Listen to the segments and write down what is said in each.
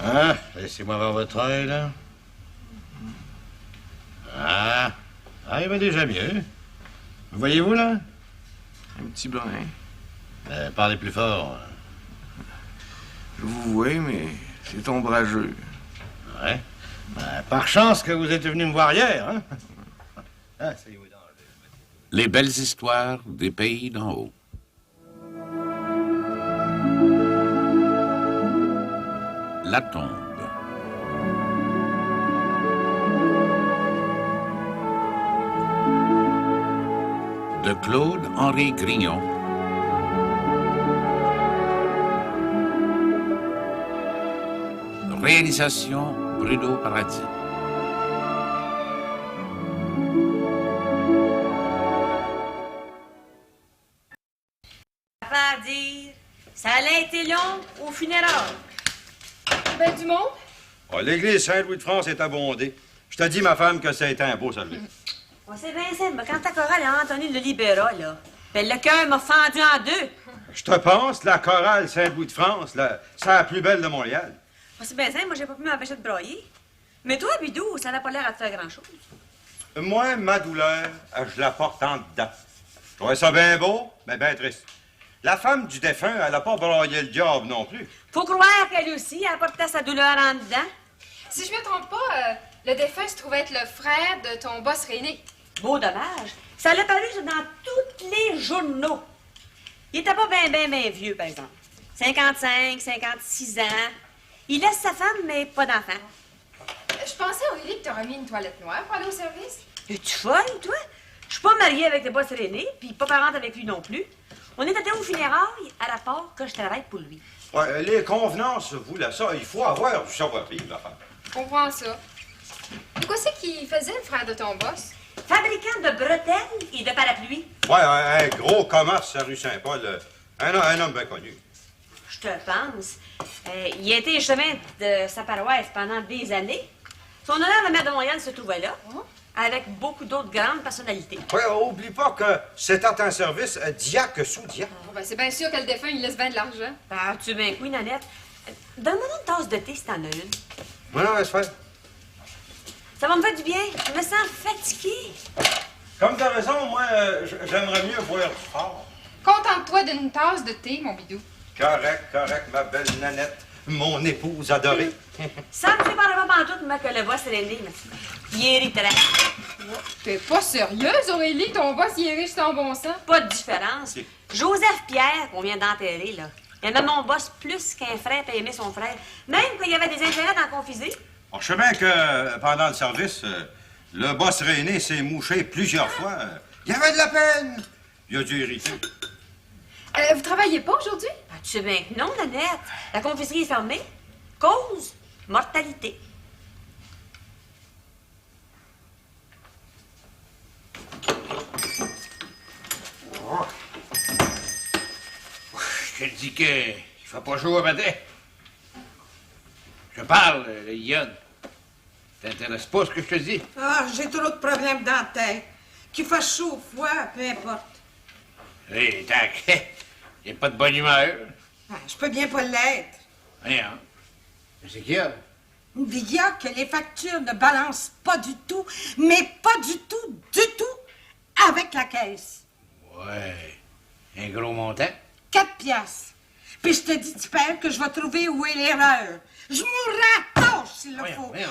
Hein? Laissez-moi voir votre œil, là. Ah, il va déjà mieux. Voyez-vous, là? Un petit brin. Parlez plus fort. Je vous vois, mais c'est ombrageux. Ouais. Par chance que vous êtes venu me voir hier, hein? Les belles histoires des pays d'en haut. La tombe. De Claude-Henri Grignon. Réalisation Bruno Paradis. Pas à dire, ça allait été long au funérailles. Ben, du monde? Oh, l'église Saint-Louis de France est abondée. Je te dis, ma femme, que ça a été un beau salut. Oh, c'est bien simple, mais quand ta chorale a entonné le libéral, là, ben le cœur m'a fendu en deux. Je te pense, la chorale Saint-Louis de France, c'est la plus belle de Montréal. Oh, c'est bien simple, moi j'ai pas pu m'empêcher de brailler. Mais toi, Bidou, ça n'a pas l'air à te faire grand-chose. Moi, ma douleur, je la porte en dedans. Je trouvais ça bien beau, mais bien triste. La femme du défunt, elle a pas braillé le diable non plus. Faut croire qu'elle aussi, elle portait sa douleur en dedans. Si je me trompe pas, le défunt se trouvait être le frère de ton boss René. Beau dommage. Ça l'a paru ça, dans tous les journaux. Il était pas bien vieux, par exemple. 55, 56 ans. Il laisse sa femme, mais pas d'enfant. Je pensais, Aurélie, que t'aurais mis une toilette noire pour aller au service. Es-tu folle, toi? Je suis pas mariée avec le boss René, puis pas parente avec lui non plus. On est allé aux funérailles à la part que je travaille pour lui. Ouais, les convenances voulaient ça. Il faut avoir du savoir-vivre, la femme. Je comprends ça. Et quoi c'est qu'il faisait, le frère de ton boss? Fabricant de bretelles et de parapluies. Ouais, un gros commerce à rue Saint-Paul. Un homme bien connu. Je te pense. Il a été chemin de sa paroisse pendant des années. Son honneur, le maire de Montréal, se trouvait là, avec beaucoup d'autres grandes personnalités. Ouais, oublie pas que c'était un service diacre sous diacre. Oh, ben, c'est bien sûr que le défunt, il laisse bien de l'argent. Ah, tu bien oui, Nanette. Donne-moi une tasse de thé si t'en as une. Ouais, non, laisse faire. Ça va me faire du bien. Je me sens fatiguée. Comme t'as raison, moi, j'aimerais mieux boire du fort. Contente-toi d'une tasse de thé, mon bidou. Correct, ma belle Nanette, mon épouse adorée. Ça me fait pas pantoute, moi, que le boss René, il hériterait. T'es pas sérieuse, Aurélie? Ton boss, il est riche sans bon sens. Pas de différence. Joseph Pierre, qu'on vient d'enterrer, là, il aimait mon boss plus qu'un frère peut aimer son frère. Même quand il y avait des intérêts dans le confisé. Je sais bien que pendant le service, le boss René s'est mouché plusieurs fois. Il y avait de la peine. Il a dû hériter. Vous travaillez pas aujourd'hui? Ah, tu sais bien que non, Nanette. La confiserie est fermée. Cause, mortalité. Oh. Je te dis que il faut pas jouer au matin. Je parle, Yann. T'intéresse pas ce que je te dis? Ah, j'ai trop de problèmes dans la tête. Qu'il fasse chaud ou froid, peu importe. Hé, tac, y a pas de bonne humeur. Ah, je peux bien pas l'être. Rien. Mais c'est qu'il y a? Il y a que les factures ne balancent pas du tout, mais pas du tout, avec la caisse. Ouais. Un gros montant? 4 piastres. Puis je te dis, tu pères, que je vais trouver où est l'erreur. Je mourrai à tâche s'il le faut. Voyons.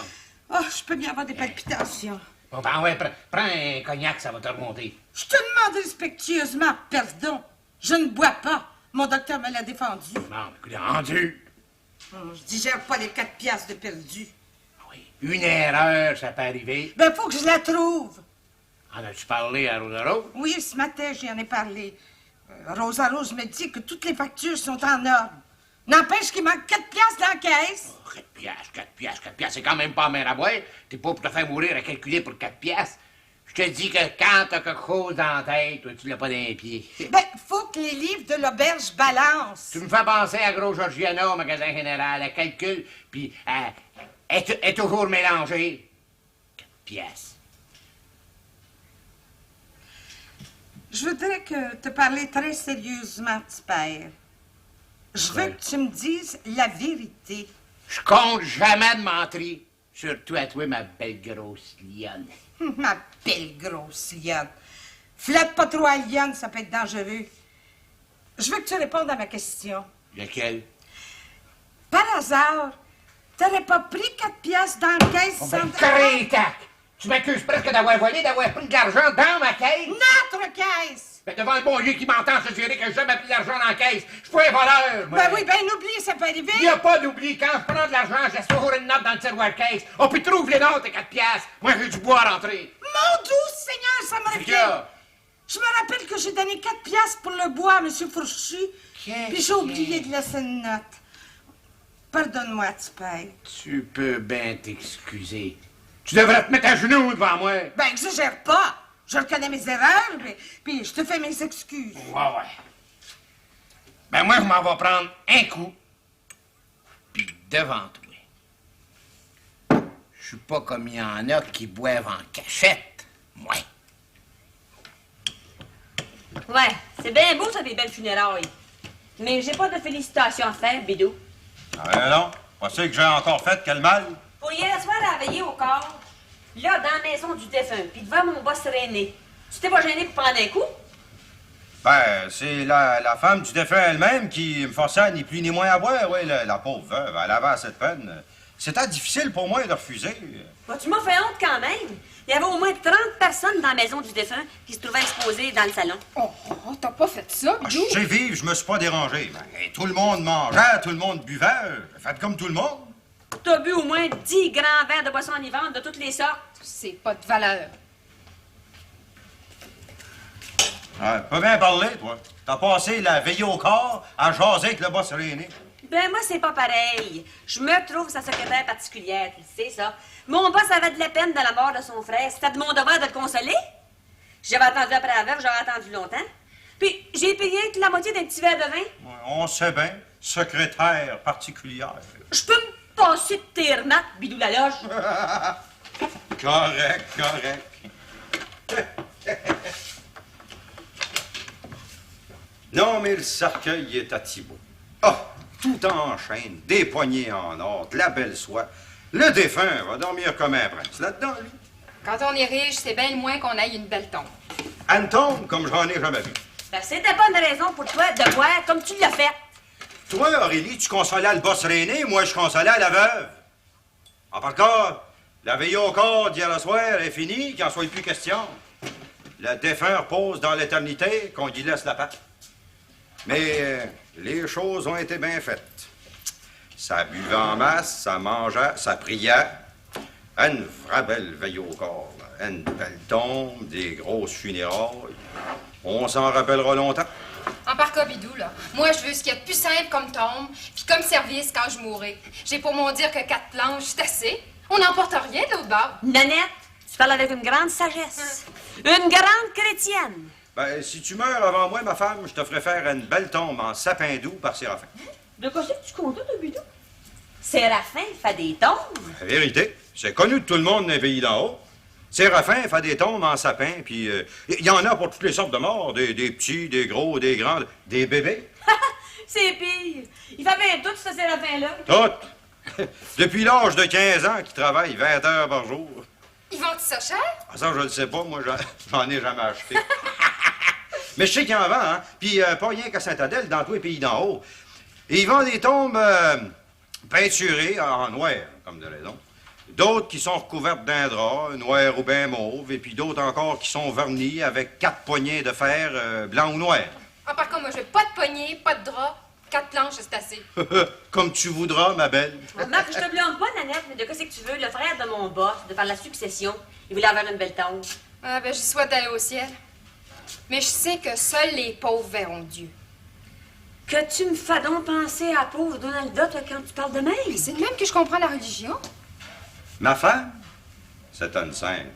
Oh, je peux bien avoir des palpitations. Bon, ben ouais, prends un cognac, ça va te remonter. Je te demande respectueusement pardon. Je ne bois pas. Mon docteur me l'a défendu. Non, écoute, rendu. Je digère pas les 4 piastres de perdu. Oui, une erreur, ça peut arriver. Ben, faut que je la trouve. En as-tu parlé à Rosa Rose? Oui, ce matin, j'y en ai parlé. Rosa Rose me dit que toutes les factures sont en ordre. N'empêche qu'il manque 4 piastres dans la caisse. Oh, 4 piastres, c'est quand même pas à mer à boire. T'es pas pour te faire mourir à calculer pour 4 piastres. Je te dis que quand t'as quelque chose dans la tête, toi, tu l'as pas dans les pieds. Ben, faut que les livres de l'auberge balancent. Tu me fais penser à Gros Georgiana au magasin général. Elle calcule, puis elle est toujours mélangée. 4 piastres. Je voudrais te parler très sérieusement, petit père. Je veux que tu me dises la vérité. Je compte jamais de mentir. Surtout à toi, ma belle grosse lionne. Ma belle grosse lionne. Flatte pas trop à la lionne, ça peut être dangereux. Je veux que tu répondes à ma question. Laquelle? Par hasard, t'aurais pas pris 4 piastres dans la caisse Oh, sans... ben, crétac! Tu m'accuses presque d'avoir volé, d'avoir pris de l'argent dans ma caisse? Notre caisse! Ben, devant le bon Dieu qui m'entend se jurer que j'ai jamais pris d'argent dans la caisse. Je suis pas un voleur, moi. Ben oui, ben oublie, ça peut arriver. Il n'y a pas d'oubli. Quand je prends de l'argent, je laisse toujours une note dans le tiroir caisse. On peut trouver les notes à 4 piastres. Moi, j'ai du bois à rentrer. Mon doux Seigneur, ça me C'est revient. quoi? Je me rappelle que j'ai donné 4 piastres pour le bois à M. Fourchu. Puis j'ai oublié de laisser une note. Pardonne-moi, tu payes. Tu peux bien t'excuser. Tu devrais te mettre à genoux devant moi. Ben, exagère pas. Je reconnais mes erreurs, puis je te fais mes excuses. Ouais. Ben, moi, je m'en vais prendre un coup. Puis devant toi. Je suis pas comme il y en a qui boivent en cachette. Moi. Ouais, c'est bien beau, ça, des belles funérailles. Mais j'ai pas de félicitations à faire, Bidou. Ah non, pas sûr que j'ai encore fait quel mal. Pour hier soir, à veiller au corps, là, dans la maison du défunt, puis devant mon boss René, tu t'es pas gêné pour prendre un coup? Ben, c'est la femme du défunt elle-même qui me forçait ni plus ni moins à boire, oui, la pauvre veuve, elle avait assez de peine. C'était difficile pour moi de refuser. Bah, tu m'as fait honte quand même. Il y avait au moins 30 personnes dans la maison du défunt qui se trouvaient exposées dans le salon. Oh, t'as pas fait ça, Ah, Bidou? je sais vivre, je me suis pas dérangé. Ben, tout le monde mangeait, tout le monde buvait. J'ai fait comme tout le monde. T'as bu au moins 10 grands verres de boissons enivrante de toutes les sortes. C'est pas de valeur. Ouais, pas bien parler, toi. T'as passé la veillée au corps à jaser avec le boss René. Ben, moi, c'est pas pareil. Je me trouve sa secrétaire particulière, tu sais ça. Mon boss avait de la peine de la mort de son frère. C'était de mon devoir de le consoler. J'avais attendu après la veuve, j'aurais attendu longtemps. Puis, j'ai payé que la moitié d'un petit verre de vin. Ouais, on sait bien, secrétaire particulière. Je peux me passer de tes remarques, Bidou la loge. Correct. Non, mais le cercueil est à Thibault. Ah, tout en chaîne, des poignées en or, de la belle soie. Le défunt va dormir comme un prince là-dedans, lui. Quand on est riche, c'est bien le moins qu'on aille une belle tombe. Une tombe comme j'en ai jamais vu. Ben, c'était pas une raison pour toi de boire comme tu l'as fait. Toi, Aurélie, tu consolais le boss René, moi, je consolais la veuve. En par cas, la veillée au corps d'hier soir est finie, qu'il n'en soit plus question. Le défunt repose dans l'éternité, qu'on y laisse la paix. Mais les choses ont été bien faites. Ça buvait en masse, ça mangeait, ça priait. Une vraie belle veille au corps. Là. Une belle tombe, des grosses funérailles. On s'en rappellera longtemps. En par cas, Bidou, là, moi, je veux ce qu'il y a de plus simple comme tombe, puis comme service quand je mourrai. J'ai pour mon dire que 4 planches, c'est assez. On n'emporte rien de l'autre bord. Nanette, tu parles avec une grande sagesse. Une grande chrétienne. Ben, si tu meurs avant moi, ma femme, je te ferai faire une belle tombe en sapin doux par Séraphin. De quoi c'est que tu comptes, de Bidou? Séraphin fait des tombes. La vérité, c'est connu de tout le monde dans les pays d'en haut. Séraphin fait des tombes en sapin, puis il y en a pour toutes les sortes de morts. Des petits, des gros, des grands, des bébés. C'est pire. Il fait bien tout, ce Séraphin-là. Toutes. Depuis l'âge de 15 ans qu'il travaille 20 heures par jour. Ils vendent ça cher? Ah, ça, je le sais pas, moi, j'en ai jamais acheté. Mais je sais qu'il en vend, hein. Puis pas rien qu'à Saint-Adèle, dans tous les pays d'en haut. Et ils vendent des tombes peinturées en noir, comme de raison. D'autres qui sont recouvertes d'un drap, noir ou bien mauve, et puis d'autres encore qui sont vernies avec 4 poignées de fer blanc ou noir. En par contre, moi, je veux pas de poignée, pas de drap. 4 planches, c'est assez. Comme tu voudras, ma belle. Remarque, je te blâme pas, Nanette, mais de quoi c'est que tu veux? Le frère de mon boss, de faire la succession, il voulait avoir une belle tombe. Ah, ben, j'y souhaite d'aller au ciel. Mais je sais que seuls les pauvres verront Dieu. Que tu me fais donc penser à pauvre Donalda, toi, quand tu parles de même? C'est de même que je comprends la religion. Ma femme, c'est une sainte.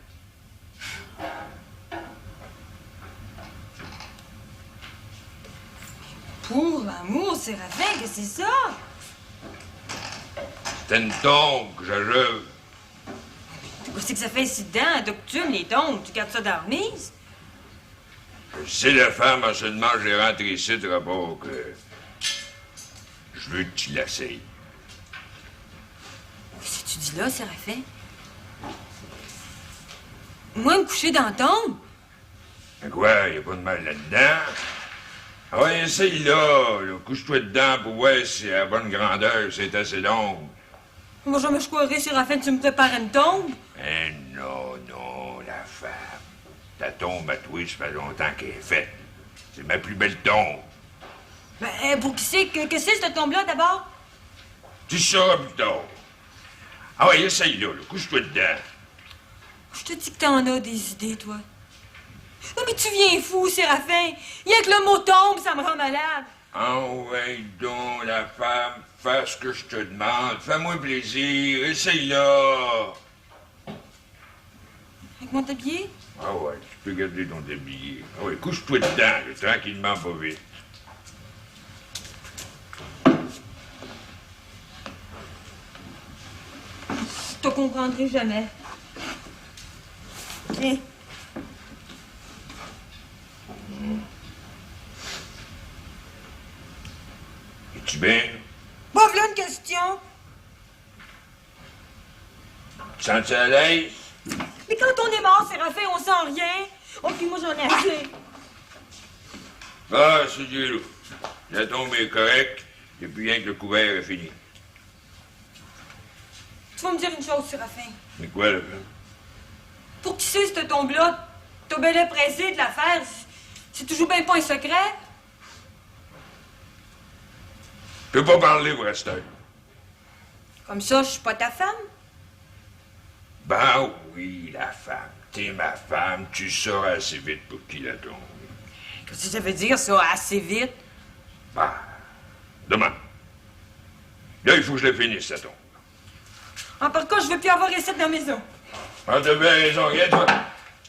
Pour l'amour, Séraphin, que c'est ça? C'est une tombe que j'ajoute. Qu'est-ce que ça fait ici dedans? Doctume, les tombes, tu gardes ça dans la remise? Si la femme a seulement j'ai rentré ici de rapport que je veux que tu l'essayes. tu dis là, Séraphin? Moi, me coucher dans la tombe? Mais quoi, y a pas de mal là-dedans? Ah ouais, essaye là. Couche-toi dedans pour voir si à bonne grandeur c'est assez long. Moi, je me choirais, Séraphin, tu me prépares une tombe? Eh non, non, la femme. Ta tombe à toi, ça fait longtemps qu'elle est faite. C'est ma plus belle tombe. Ben, pour qui c'est? Que c'est, cette tombe-là, d'abord? Tu sauras plus tard. Ah ouais, essaye là. Couche-toi dedans. Je te dis que t'en as des idées, toi. Non, mais tu viens fou, Séraphin. Rien que le mot tombe, ça me rend malade. Ah ouais, donc, la femme, fais ce que je te demande. Fais-moi plaisir. Essaye là. Avec mon tablier? Ah ouais, tu peux garder ton tablier. Ah ouais, couche-toi dedans, là, tranquillement, pas vite. Je te comprendrai jamais. Viens. Es-tu bien? Bon, voilà une question. Tu sens-tu à l'aise? Mais quand on est mort, Séraphin, on sent rien. Oh, puis moi, j'en ai assez. Ah, c'est Dieu, là. La tombe est correcte, et puis rien que le couvert est fini. Tu vas me dire une chose, Séraphin. Mais quoi, là? Pour qui c'est, cette tombe-là? T'as bien l'air pressé de la faire. C'est toujours bien pas un secret. Je peux pas parler pour rester. Comme ça, je suis pas ta femme. Ben oui, la femme. T'es ma femme, tu sauras assez vite pour qui la tombe. Qu'est-ce que ça veut dire, ça, assez vite? Bah, demain. Là, il faut que je la finisse, ça tombe. En par contre, je veux plus avoir ici dans la maison. Ah, t'as bien raison, regarde, toi.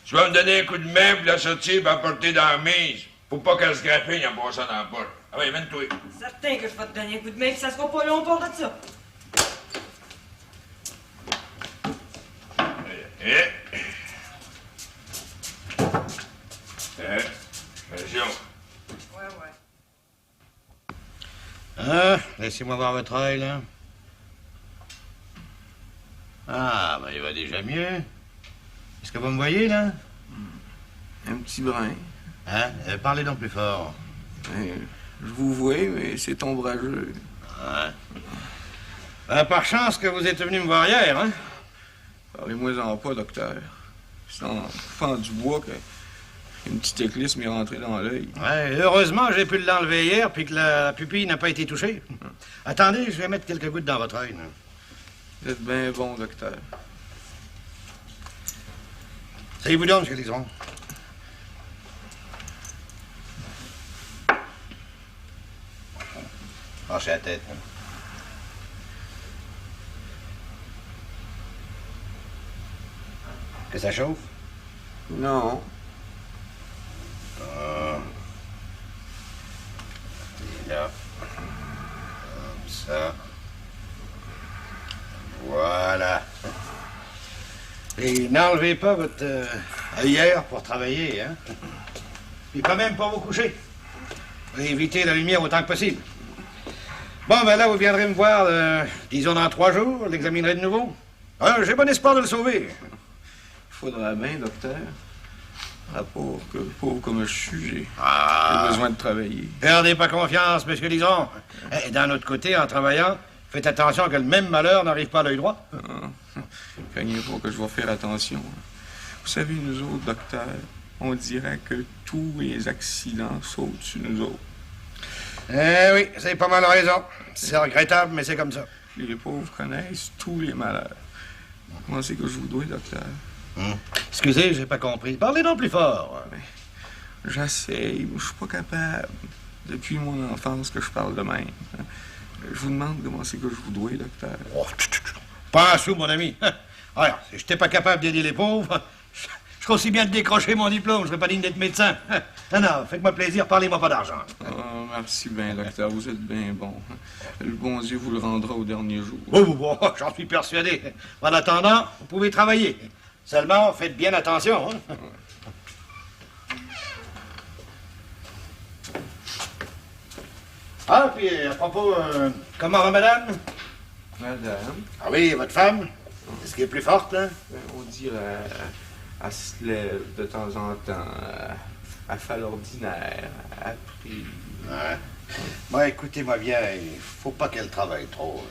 Tu vas me donner un coup de main pour la sortir et la porter dans la mise. Faut pas qu'elle se grappille en passant dans la porte. Ah oui, mène-toi. Certain que je vais te donner un coup de main, puis ça sera pas long pour de ça. Attention. Ouais. Ah, laissez-moi voir votre œil, là. Ah, ben, il va déjà mieux. Est-ce que vous me voyez, là? Un petit brin. Hein? Parlez donc plus fort. Je vous vois, mais c'est ombrageux. Ouais. Par chance que vous êtes venu me voir hier, hein? Parlez-moi-en pas, docteur. C'est en coupant du bois qu'une petite éclisse m'est rentrée dans l'œil. Ouais, heureusement, j'ai pu l'enlever hier, puis que la pupille n'a pas été touchée. Attendez, je vais mettre quelques gouttes dans votre œil, là. Vous êtes bien bon, docteur. Asseyez-vous donc, M. Liseron. Penchez la tête. Que ça chauffe? Non. Ah. Et là. Comme ça. Voilà. Et n'enlevez pas votre œillère pour travailler, hein? Puis pas même pour vous coucher. Pour éviter la lumière autant que possible. Bon, ben là, vous viendrez me voir, disons, dans 3 jours. L'examinerai de nouveau. J'ai bon espoir de le sauver. Il faudra bien, docteur. Ah, pauvre comme je suis, j'ai besoin de travailler. Perdez pas confiance, monsieur Liseron. Et d'un autre côté, en travaillant, faites attention que le même malheur n'arrive pas à l'œil droit. Craignez pas que je vais faire attention. Vous savez, nous autres, docteur, on dirait que tous les accidents sautent sur nous autres. Eh oui, c'est pas mal raison. C'est regrettable, mais c'est comme ça. Les pauvres connaissent tous les malheurs. Comment c'est que je vous dois, docteur? Excusez, j'ai pas compris. Parlez donc plus fort. J'essaye, mais je suis pas capable. Depuis mon enfance que je parle de même. Je vous demande comment c'est que je vous dois, docteur. Oh, pas un sou, mon ami. Alors, si j'étais pas capable d'aider les pauvres, je serais aussi bien de décrocher mon diplôme. Je serais pas digne d'être médecin. Non, faites-moi plaisir, parlez-moi pas d'argent. Oh, merci bien, docteur. Vous êtes bien bon. Le bon Dieu vous le rendra au dernier jour. Oh, j'en suis persuadé. En attendant, vous pouvez travailler. Seulement, faites bien attention. Hein? Ah, puis à propos, comment va madame? Madame, Ah oui, votre femme? Est-ce qu'elle est plus forte, hein? ben, on dirait, elle se lève de temps en temps, elle fait l'ordinaire, elle prie. Ouais. Moi, écoutez-moi bien, il faut pas qu'elle travaille trop.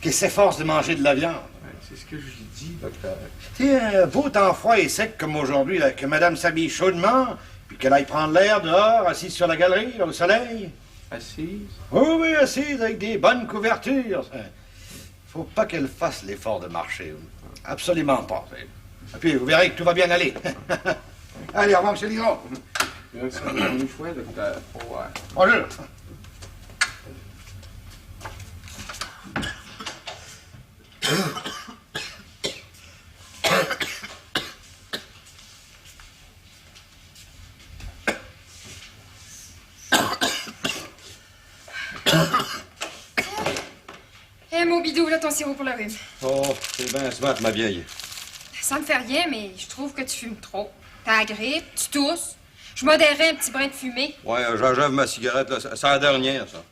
Qu'elle s'efforce de manger de la viande. Ouais, c'est ce que je lui dis, docteur. C'est un beau temps froid et sec comme aujourd'hui, là, que madame s'habille chaudement, puis qu'elle aille prendre l'air dehors, assise sur la galerie, là, au soleil. Assise? Oui, oui, assise, avec des bonnes couvertures. Faut pas qu'elle fasse l'effort de marcher. Absolument pas. Et puis, vous verrez que tout va bien aller. Allez, au revoir, M. Ligon. Ça va une fois, docteur. Ouais. Bonjour. Hé, mon bidou, là, ton sirop pour le rhume. Oh, c'est bien smart, ma vieille. Ça me fait rien, mais je trouve que tu fumes trop. T'as la grippe, tu tousses. Je modérerais un petit brin de fumée. Ouais, j'enlève ma cigarette, là. C'est la dernière, ça.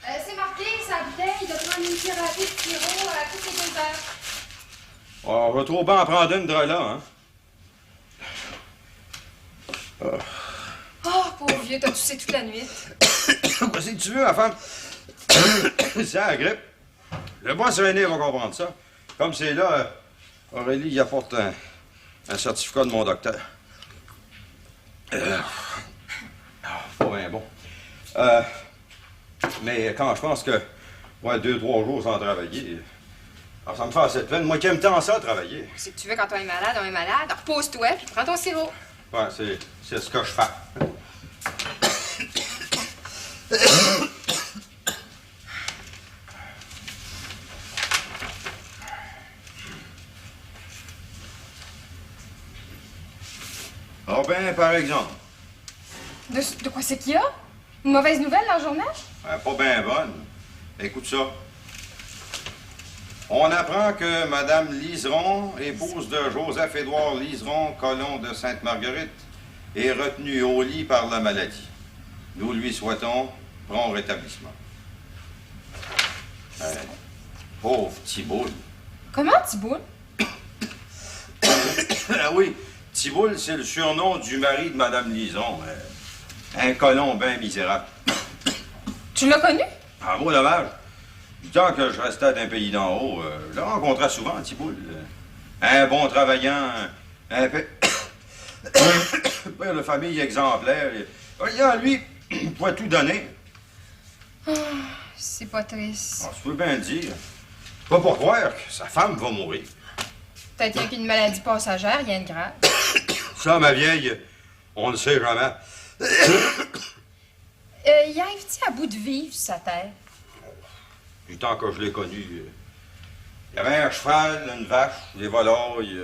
C'est marqué, sa bouteille de prendre une thérapie de sirop à toutes les 2 heures. Oh, on va trop bien en prendre une de là, hein. Oh, pauvre vieux, t'as toussé toute la nuit. Qu'est-ce que tu veux, ma femme? C'est la grippe. Le bois sereiné va comprendre ça. Comme c'est là, Aurélie y apporte un certificat de mon docteur. Pas bien bon. Mais quand je pense que, ouais, 2-3 jours sans travailler, alors ça me fait assez de peine. Moi qui aime tant ça, travailler. Si tu veux, quand on est malade, on est malade. Alors, repose-toi, puis prends ton sirop. Ouais, c'est ce que je fais. Oh ben, par exemple. De quoi c'est qu'il y a? Une mauvaise nouvelle dans le journal? Pas bien bonne. Écoute ça. On apprend que Mme Liseron, épouse de Joseph-Édouard Liseron, colon de Sainte-Marguerite, est retenue au lit par la maladie. Nous lui souhaitons prompt rétablissement. Pauvre Thibault. Comment, Thibault? Ah oui, Thibault, c'est le surnom du mari de Mme Liseron. Un colon bien misérable. Tu l'as connu? Ah, beau dommage. Du temps que je restais d'un pays d'en haut, je le rencontrais souvent, Thibault. Un bon travaillant, un père de famille exemplaire. Lui, il pouvait tout donner. Oh, c'est pas triste. Alors, tu peux bien le dire. Pas pour croire que sa femme va mourir. Peut-être qu'il y a qu'une maladie passagère, rien de grave. Ça, ma vieille, on ne sait jamais. Y arrive-t-il à bout de vivre sur sa terre? Du temps que je l'ai connu, il y avait un cheval, une vache, des volailles,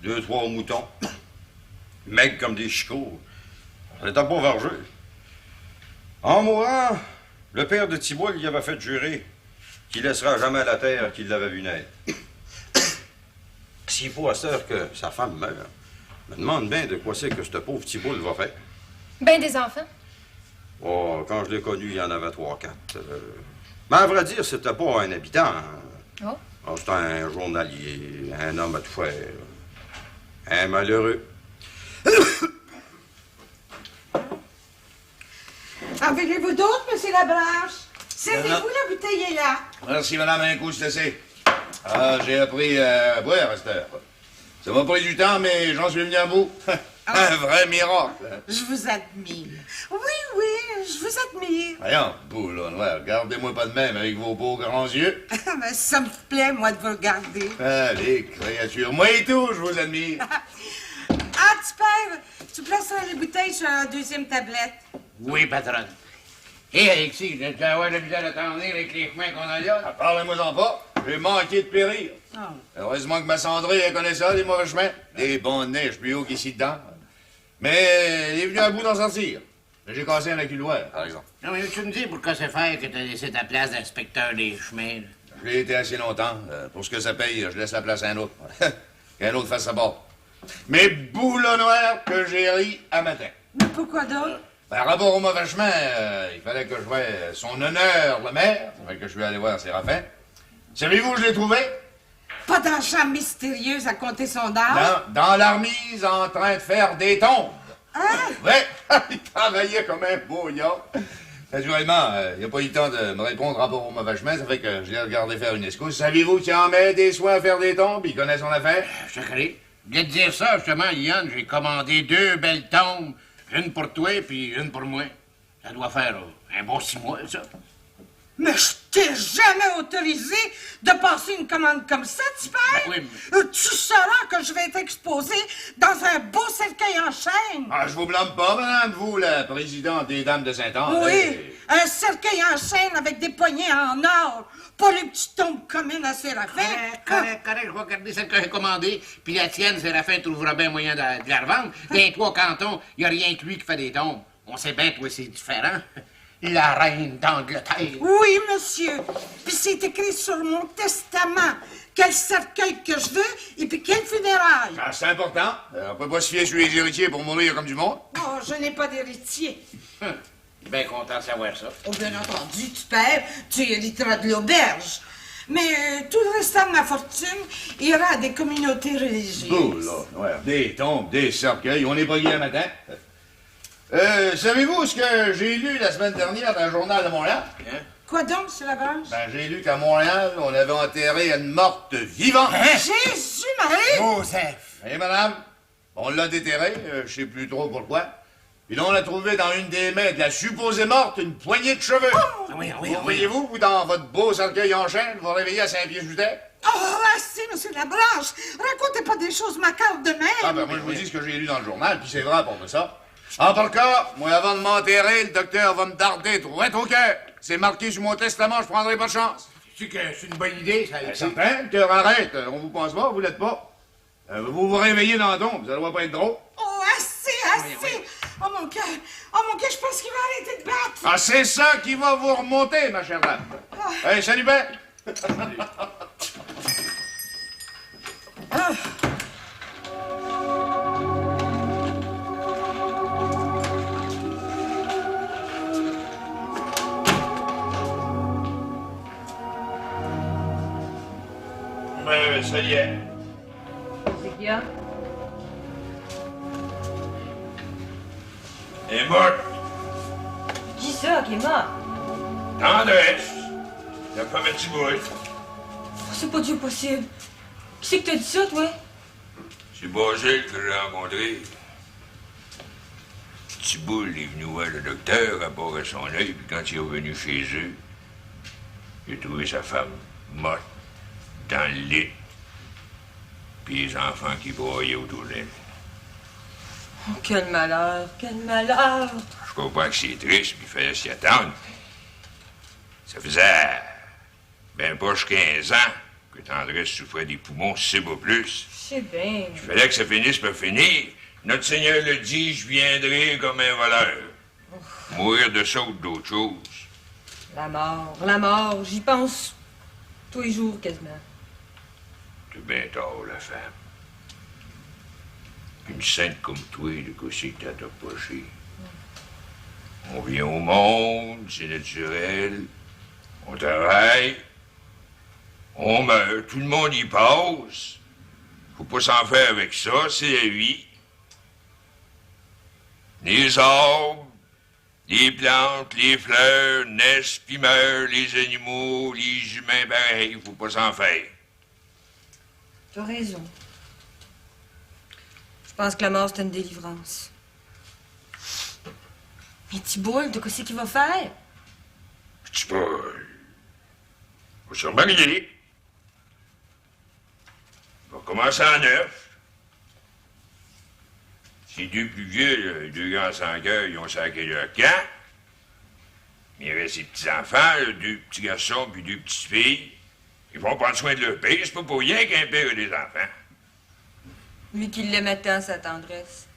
2-3 moutons. Maigres comme des chicots. On était pas vargeux. En mourant, le père de Thibault lui avait fait jurer qu'il laissera jamais la terre qu'il l'avait vu naître. S'il faut à cette heure que sa femme meure, je me demande bien de quoi c'est que ce pauvre Thibault va faire. Ben des enfants. Oh, quand je l'ai connu, il y en avait 3-4. Mais à vrai dire, c'était pas un habitant. Hein. Oh. Oh, c'était un journalier, un homme à tout faire. Un malheureux. En voulez-vous d'autres, M. Labranche? Servez-vous, la bouteille est là. Merci, madame, un coup, c'est assez. Ah, j'ai appris à boire à cette heure. Ça m'a pris du temps, mais j'en suis venu à bout. Un vrai miracle. Je vous admire. Oui, oui, je vous admire. Voyons, boulot noir, regardez-moi pas de même avec vos beaux grands yeux. Ben, ça me plaît, moi, de vous regarder. Allez, créature, moi et tout, je vous admire. Ah, petit père, tu placeras les bouteilles sur la deuxième tablette. Oui, patronne. Et Alexis, j'ai dû avoir de la misère à t'emmener avec les chemins qu'on a là. Ah, parlez-moi-en pas, j'ai manqué de périr. Oh. Heureusement que ma cendrée, elle connaît ça, les mauvais chemins. Des bons de neige plus haut qu'ici dedans. Mais elle est venue à bout d'en sortir. J'ai cassé un accumuloir, par exemple. Non, mais tu me dis pourquoi c'est faire que t'as laissé ta place d'inspecteur des chemins, là? Je l'ai été assez longtemps. Pour ce que ça paye, je laisse la place à un autre. Qu'un autre fasse sa part. Mais boulot noir que j'ai ri à matin. Mais pourquoi donc? Par rapport au mauvais chemin, il fallait que je voie son honneur, le maire. Fait que je suis allé voir Séraphin. Savez-vous où je l'ai trouvé? Pas d'argent mystérieux à compter son âge? Dans l'armise, en train de faire des tombes. Hein? Ouais, il travaillait comme un bouillon. Naturellement, il n'a pas eu le temps de me répondre rapport au mauvais chemin, ça fait que je l'ai regardé faire une escousse. Saviez-vous qu'il en met des soins à faire des tombes? Il connaît son affaire? Je connais. Je voulais te dire ça, justement, Yann. J'ai commandé 2 belles tombes. Une pour toi, puis une pour moi. Ça doit faire un bon 6 mois, ça. Mais je t'ai jamais autorisé de passer une commande comme ça, tu pères? Ben oui, Tu sauras que je vais être exposé dans un beau cercueil en chêne. Ah, je vous blâme pas, madame, vous, la présidente des Dames de Saint-Anne. Oui, un cercueil en chêne avec des poignées en or. Pas les petites tombes communes à Séraphin. Correct. Je vais garder celle que j'ai commandée. Puis la tienne, Séraphin trouvera bien moyen de la revendre. Dans les 3 cantons, il n'y a rien que lui qui fait des tombes. On sait bien, toi, c'est différent. La reine d'Angleterre. Oui, monsieur. Puis c'est écrit sur mon testament quel cercueil que je veux et puis quel funérailles. Ah, c'est important. On peut pas se fier sur les héritiers pour mourir comme du monde. Oh, je n'ai pas d'héritier. Bien content de savoir ça. Oh, bien entendu, tu pères, tu hériteras de l'auberge. Mais tout le restant de ma fortune ira à des communautés religieuses. Oh là, ouais, des tombes, des cercueils, on est pas hier matin. Savez-vous ce que j'ai lu la semaine dernière dans le journal de Montréal? Hein? Quoi donc, c'est la branche? Ben, j'ai lu qu'à Montréal, on avait enterré une morte vivante. Hein? Jésus-Marie! Joseph! Eh, madame, on l'a déterré, je sais plus trop pourquoi. Puis là, on a trouvé dans une des mains de la supposée morte une poignée de cheveux. Ah oui. Voyez-vous, vous, dans votre beau cercueil en chêne, vous réveillez à Saint-Pied-Judet? Oh, assez, monsieur Labranche! Racontez pas des choses macabres de même! Ah, ben, moi, je vous dis ce que j'ai lu dans le journal, puis c'est vrai à part de ça. En tout cas, moi, avant de m'enterrer, le docteur va me darder droit au cœur. C'est marqué sur mon testament, je prendrai pas de chance. C'est que c'est une bonne idée, ça, Ben, Alexandre. certain, le cœur arrête. On vous pense pas, vous l'êtes pas. Vous vous réveillez dans la tombe, ça doit pas être drôle. Oh, assez! Oh, mon cœur! Je pense qu'il va arrêter de battre! Ah, c'est ça qui va vous remonter, ma chère dame. Hey, salut, Ben. Ben, ça y est. C'est qu'il y a? Elle est morte. Qui ça qui est mort? Tendresse. La femme à Tiboule. C'est pas Dieu possible. Qui c'est que t'as dit ça, toi? C'est Basile que j'ai rencontré. Tiboule est venu voir le docteur à part à son œil, puis quand il est revenu chez eux, il a trouvé sa femme morte dans le lit, puis les enfants qui broyaient autour d'elle. Oh, quel malheur, quel malheur! Je comprends que c'est triste, mais il fallait s'y attendre. Ça faisait ben proche 15 ans que Tendresse souffrait des poumons, si c'est pas plus. Je sais bien. Il fallait que ça finisse par finir. Notre Seigneur le dit, je viendrai comme un voleur. Mourir de ça ou d'autre chose. La mort, j'y pense tous les jours quasiment. C'est bien tard, la femme. Une sainte comme toi, de quoi c'est que t'as approché? On vient au monde, c'est naturel. On travaille. On meurt, tout le monde y passe. Faut pas s'en faire avec ça, c'est la vie. Les arbres, les plantes, les fleurs naissent puis meurent, les animaux, les humains, pareil, faut pas s'en faire. T'as raison. Je pense que la mort, c'est une délivrance. Mais Thibault, de quoi c'est qu'il va faire? Petit Paul, faut se remarier. On va commencer à neuf. Ces deux plus vieux, là, les 2 grands sans cœur, ils ont sacré leur camp. Mais il y avait ses petits-enfants, là, 2 petits garçons puis 2 petites filles. Ils vont prendre soin de leur père. C'est pas pour rien qu'un père a des enfants. Lui qui l'aimait tant, sa tendresse.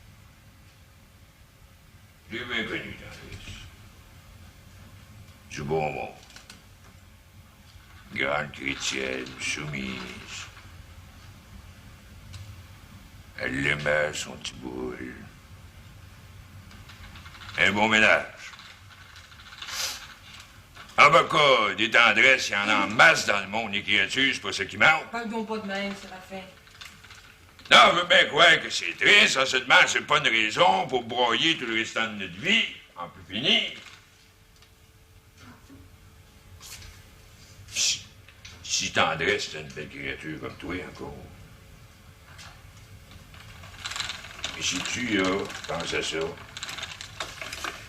Je l'ai bien connu, Tendresse. Du bon monde. Grande chrétienne, soumise. Elle l'aimait, son petit boule. Un bon ménage. En bas cas, des tendresses, il y en a en masse dans le monde, les créatures, c'est pas ça qui manque. Parle donc pas de même, Séraphin. Non, je veux bien croire que c'est triste, en seulement, c'est pas une raison pour broyer tout le restant de notre vie, en plus fini. Si tendresse, c'est une belle créature comme toi, encore. Et si tu, là, pense à ça,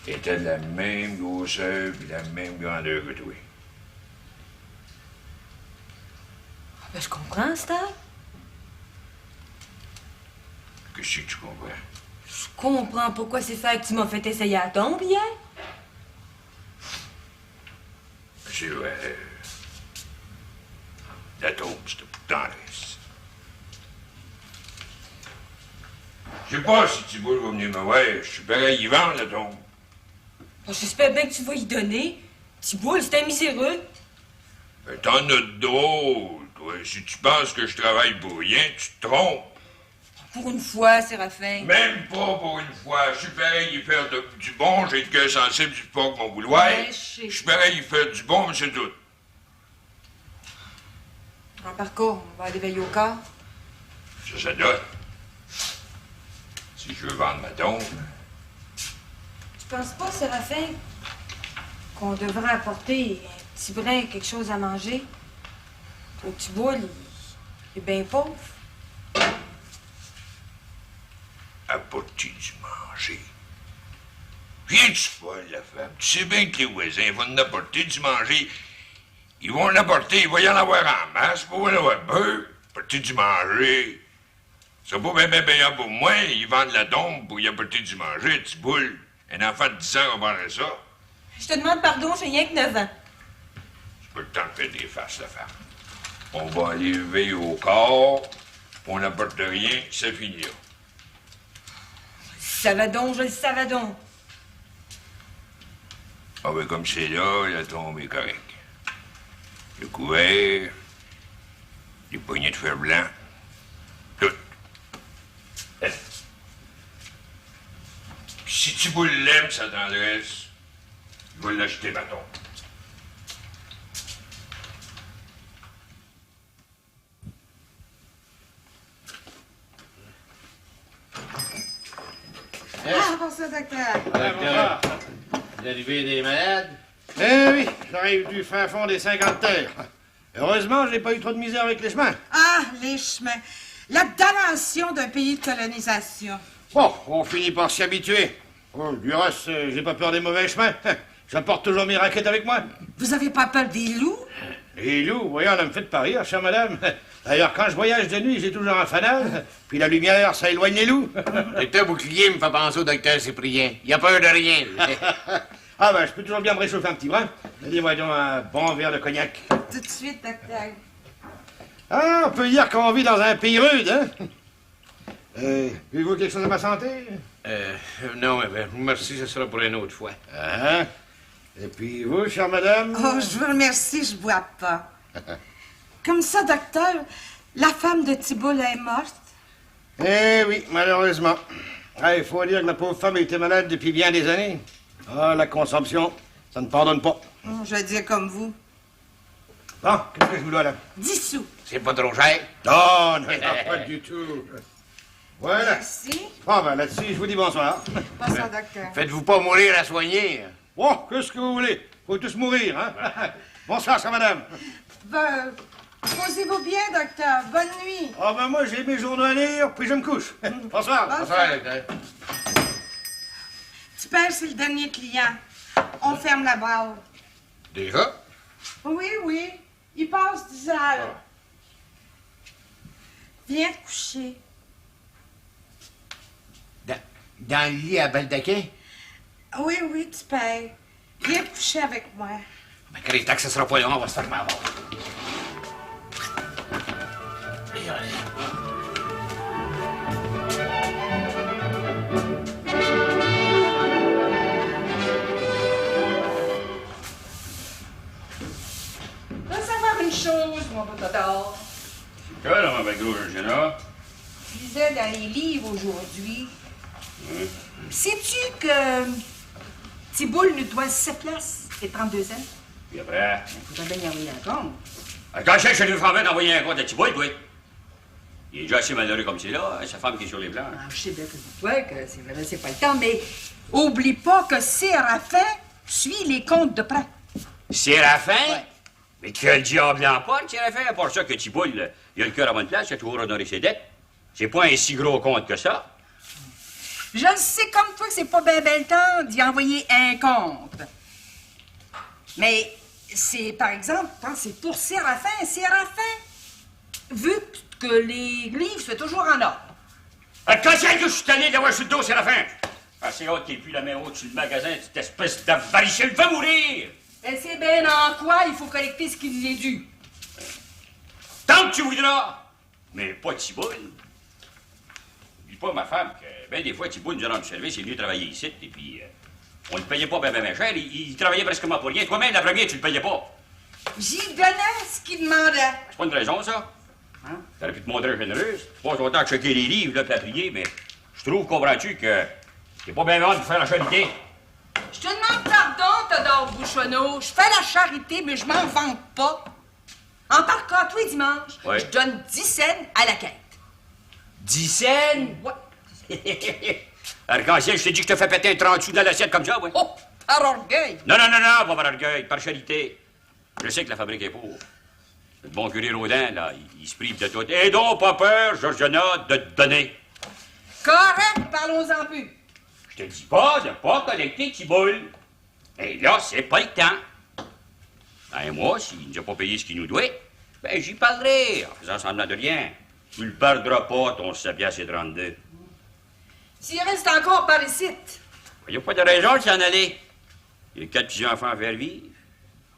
était de la même grosseur et de la même grandeur que toi. Ben, je comprends, Stab. Qu'est-ce que tu comprends? Je comprends pourquoi c'est fait que tu m'as fait essayer à tombe hier. C'est vrai. La tombe, c'était pour tendresse. Je sais pas si Thibault va venir me voir. Je suis pareil, il vend la tombe. Ben, j'espère bien que tu vas y donner. Thibault, c'est un miséreux. Ben, t'en as de drôle, toi. Si tu penses que je travaille pour rien, tu te trompes. Pour une fois, Séraphin. Même pas pour une fois. Je suis pareil, il fait du bon, j'ai le cœur sensible du pas que mon vouloir. Ouais, je sais. Je suis pareil, il fait du bon, mais c'est tout. Par contre, on va aller veiller au corps. Ça donne. Si je veux vendre ma tombe. Tu penses pas, Séraphin, qu'on devrait apporter un petit brin, quelque chose à manger? Au Thibault, il est bien pauvre. Apporter du manger. Viens-tu folle, la femme? Tu sais bien que les voisins vont nous apporter du manger. Ils vont l'apporter, il va y en avoir en masse, il va y en avoir peu. Apporter du manger. C'est pas bien payant pour moi, ils vendent la tombe pour y apporter du manger, petit boule. Un enfant de 10 ans, on vendrait ça. Je te demande pardon, j'ai rien que 9 ans. C'est pas le temps de faire des faces, la femme. On va aller veiller au corps, on n'apporte rien, ça finit là. Je le savais donc. Ah ben comme c'est là, la tombe est correcte. Le couvert, les poignées de fer blanc, tout. Si tu vous l'aimes, sa tendresse, je vais l'acheter ma tombe. Ah, bonsoir, docteur. Docteur, l'arrivée des malades? Eh oui, j'arrive du fin fond des 50 terres. Heureusement, j'ai pas eu trop de misère avec les chemins. Ah, les chemins. La damnation d'un pays de colonisation. Bon, on finit par s'y habituer. Oh, du reste, j'ai pas peur des mauvais chemins. J'apporte toujours mes raquettes avec moi. Vous avez pas peur des loups? Les loups, voyons, on me fait pas rire, chère madame. D'ailleurs, quand je voyage de nuit, j'ai toujours un fanal. Puis la lumière, ça éloigne les loups. Docteur Bouclier me fait penser au docteur Cyprien. Il a peur de rien. Ah ben, je peux toujours bien me réchauffer un petit brin. Donnez-moi donc un bon verre de cognac. Tout de suite, docteur. Ah, on peut dire qu'on vit dans un pays rude, hein? Avez-vous quelque chose à ma santé? Non, merci, ce sera pour une autre fois. Ah, et puis vous, chère madame? Oh, je vous remercie, je bois pas. Comme ça, docteur, la femme de Thibault est morte? Eh oui, malheureusement. Ah, il faut dire que la pauvre femme était malade depuis bien des années. Ah, la consomption, ça ne pardonne pas. Oh, je vais dire comme vous. Bon, qu'est-ce que je vous dois là? 10 sous. C'est pas trop cher? Non, non, pas du tout. Voilà. Merci. Ah ben là-dessus, je vous dis bonsoir. Bonsoir, docteur. Faites-vous pas mourir à soigner. Oh, qu'est-ce que vous voulez? Faut tous mourir, hein? Bonsoir, chère madame. Ben, posez-vous bien, docteur. Bonne nuit. Ah ben moi, j'ai mes journaux à lire, puis je me couche. Bonsoir. Bonsoir. docteur. Tu pères, c'est le dernier client. On ferme la barre. Déjà? Oui, oui. Il passe 10 heures. Viens te coucher. Dans le lit à baldaquin? Oui, oui, tu payes. Viens te coucher avec moi. Ben, Crétac, ça sera pas long, on va se faire mal. Je veux savoir une chose, mon beau Totard. C'est quoi, là, ma bague Géna? Je lisais dans les livres aujourd'hui. Sais-tu que Thibault nous doit 7 places et 32 cents? Puis après... Il faudrait bien y envoyer un compte. Quand je lui ferai d'envoyer un compte à Thibault, oui. Il est déjà assez malheureux comme c'est là, sa femme qui est sur les plans. Ah, je sais bien que c'est toi, que c'est vrai, c'est pas le temps, mais oublie pas que Séraphin suit les comptes de près. Séraphin? Ouais. Mais quel diable en parle, Séraphin? À part ça que Thibault, il a le cœur à bonne place, il a toujours honoré ses dettes. C'est pas un si gros compte que ça. Je le sais comme toi que c'est pas bien le temps d'y envoyer un compte. Mais c'est, par exemple, quand c'est pour Séraphin, vu que l'église fait toujours en ordre. Quand c'est que je suis allé d'avoir sur le dos, Séraphin? Ah, c'est hâte qu'il ait plus la main haute sur le magasin, cette espèce d'avaricile va mourir! Elle sait bien en quoi il faut collecter ce qui lui est dû. Tant que tu voudras! Mais pas Thibault. Dis pas ma femme que, ben des fois, Thibault nous a rendu service, il est venu travailler ici, et puis on le payait pas ben cher, il travaillait presque pour rien. Toi-même, la première, tu le payais pas. J'y donnais ce qu'il demandait. C'est pas une raison, ça? Hein? T'aurais pu te montrer généreuse. Tu passes ton temps à checker les livres, là, puis à prier, mais je trouve, comprends-tu, que t'es pas bien hâte de faire la charité. Je te demande pardon, Théodore Bouchonneau. Je fais la charité, mais je m'en vante pas. En par cas, tous les dimanches, ouais. Je donne 10 cents à la quête. 10 cents? Ouais. Arc-en-ciel, je t'ai dit que je te fais péter un 30 sous dans l'assiette comme ça, ouais. Oh, par orgueil. Non, pas par orgueil, par charité. Je sais que la fabrique est pour. Le bon curé Rodin, là, il se prive de tout. Et donc, pas peur, Georgiana, de te donner. Correct, parlons-en plus. Je te dis pas de pas collecter Thibault. Et là, c'est pas le temps. Un mois, s'il nous a pas payé ce qu'il nous doit, ben j'y parlerai, en faisant semblant de rien. Tu le perdras pas, ton 7 piastres et 32. S'il reste encore par ici. Il n'y a pas de raison de s'en aller. Il y a 4 petits-enfants à faire vivre.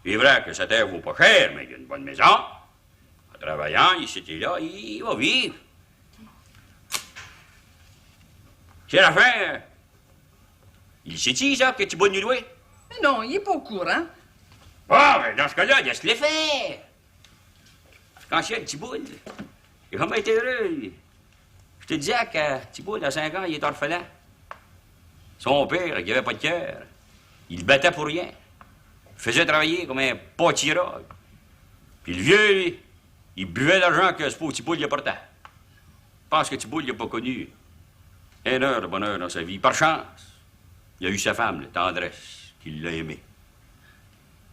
C'est vrai que sa terre vaut pas cher, mais il y a une bonne maison. En travaillant, ici et là, il va vivre. C'est la fin. Il sait-il, ça, que Thibault nous doit? Mais non, il est pas au courant. Ah, mais dans ce cas-là, laisse les faire. Quand c'est Thibault, il a vraiment été heureux. Je te disais que Thibault, à 5 ans, il est orphelin. Son père, il avait pas de cœur. Il le battait pour rien. Il faisait travailler comme un pâtirage. Puis le vieux, lui, il buvait l'argent que ce pauvre Thibault lui apportait. Je pense que Thibault, il n'a pas connu une heure de bonheur dans sa vie. Par chance, il a eu sa femme, la tendresse, qui l'a aimé.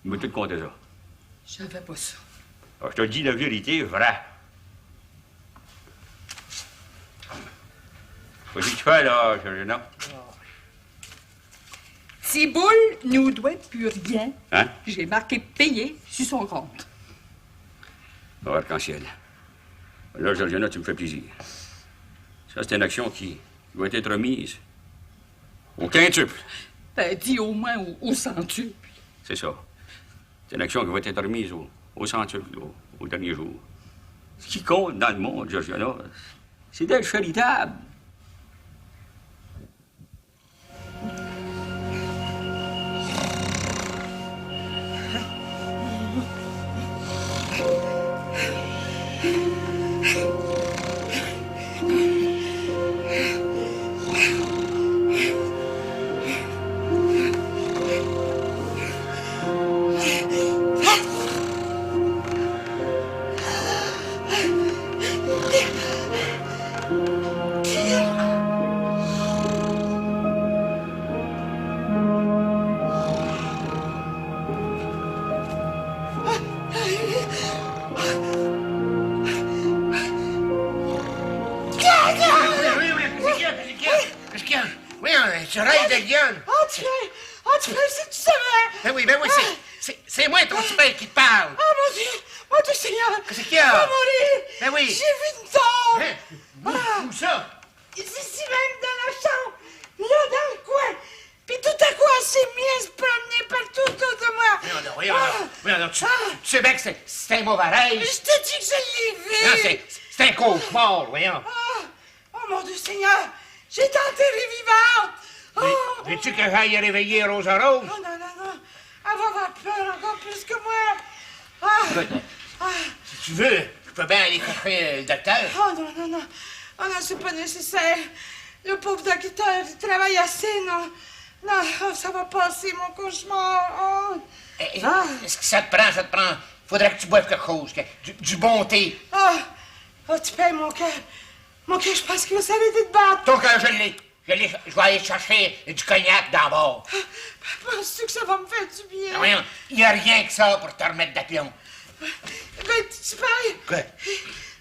Il m'a tout conté ça. Je savais pas ça. Alors, je te dis la vérité, vraie. Qu'est-ce que tu fais, là, Georgiana? Thibault nous doit plus rien. Hein? J'ai marqué payé sur son compte. Bon, arc-en-ciel. Là, Georgiana, tu me fais plaisir. Ça, c'est une action qui doit être remise au quintuple. Ben, dis au moins au centuple. C'est ça. C'est une action qui va être remise au centuple, au dernier jour. Ce qui compte dans le monde, Georgiana, c'est d'être charitable. Tu rêves de Lyon. Oh, tu fais si tu savais. Ben oui, c'est moi, ton petit père, qui te parle. Oh, mon Dieu, Seigneur. Qu'est-ce qu'il y a? Je vais mourir. Ben oui. J'ai vu une tombe. Hein? Où ça? Ici même, dans la chambre. Là, dans le coin. Puis tout à coup, elle s'est mise à se promener partout autour de moi. Voyons, tu sais bien que c'est un mauvais rêve. Je te dis que je l'ai vu. Non, c'est un cauchemar, voyons. Oh, mon Dieu, Seigneur. J'ai enterré vivante. Oh! Veux-tu que j'aille réveiller Rosa Rose? Oh, non. Elle va avoir peur encore plus que moi. Écoute, si tu veux, je peux bien aller chercher le docteur. Oh, non. Oh, non, c'est pas nécessaire. Le pauvre docteur, il travaille assez, non. Non, ça va passer, mon cauchemar. Oh. Est-ce que ça te prend? Faudrait que tu boives quelque chose, du bon thé. Oh, tu payes mon cœur. Mon cœur, je pense qu'il va s'arrêter de battre. Ton cœur, je l'ai. Je vais aller chercher du cognac d'abord. Penses-tu que ça va me faire du bien? Voyons, il n'y a rien que ça pour te remettre d'aplomb. Ben, tu payes. Quoi?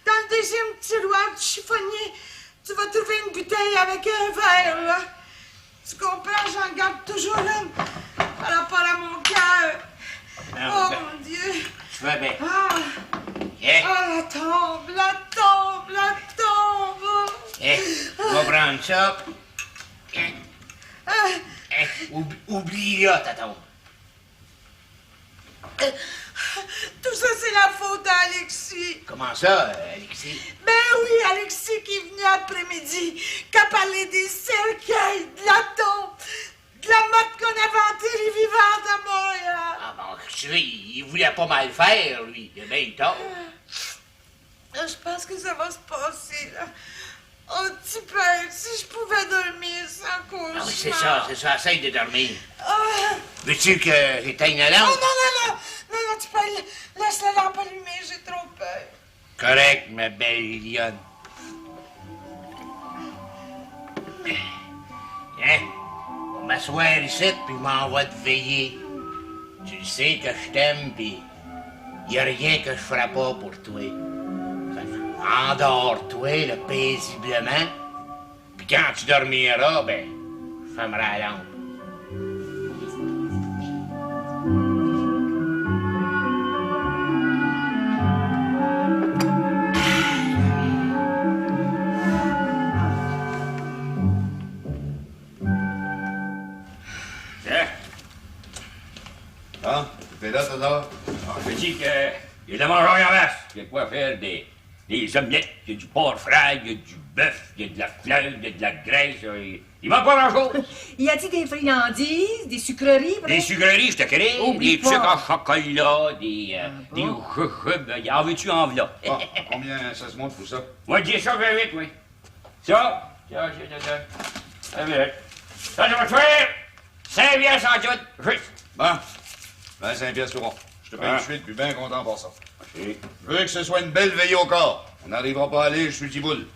Dans le deuxième tiroir du chiffonnier, tu vas trouver une bouteille avec un verre, là. Tu comprends? J'en garde toujours une par rapport à mon cœur. Oh, mon Dieu. Tu vas bien. La tombe, la tombe, la tombe. On va prendre ça. Oublie-la, ta tombe. Tout ça, c'est la faute à Alexis. Comment ça, Alexis? Ben oui, Alexis qui est venu après-midi, qui a parlé des cercueils, de la tombe, de la motte qu'on a inventée les vivantes à Montréal. Ah bon, tu sais, il voulait pas mal faire, lui. Il a bien tort. Je pense que ça va se passer, là. Oh, petit père, si je pouvais dormir sans cauchemar. Ah oui, c'est ça, essaye de dormir. Veux-tu que j'éteigne la lampe? Non, tu peux laisse la lampe allumée, j'ai trop peur. Correct, ma belle Liliane. Viens, on va m'asseoir ici, puis m'en va te veiller. Tu le sais que je t'aime, puis y a rien que je ferai pas pour toi. Endors-toi, là, paisiblement, puis quand tu dormiras, ben, je fermerai la lampe. Ah, t'es là, Tata? Je dis qu'il y a de la mangerie en masse. Il y a de quoi faire des omelettes, il y a du porc frais, il y a du bœuf, il y a de la fleur, il y a de la graisse. Il manque pas grand-chose. Y a-t-il des friandises, des sucreries? Des sucreries, je te connais. Oublie des pas. sucres en chocolat, des jujubes. En veux-tu en v'là? Combien ça se monte pour ça? Moi, je dis ça, je vais vite, oui. Ça, ça va vite. Ça, je vais te faire 5 piastres en tout, juste. Bon, 25 piastres tout rond. Je te paye de suite, puis bien content pour ça. Je veux que ce soit une belle veille au corps. On n'arrivera pas à aller, je suis Tiboul.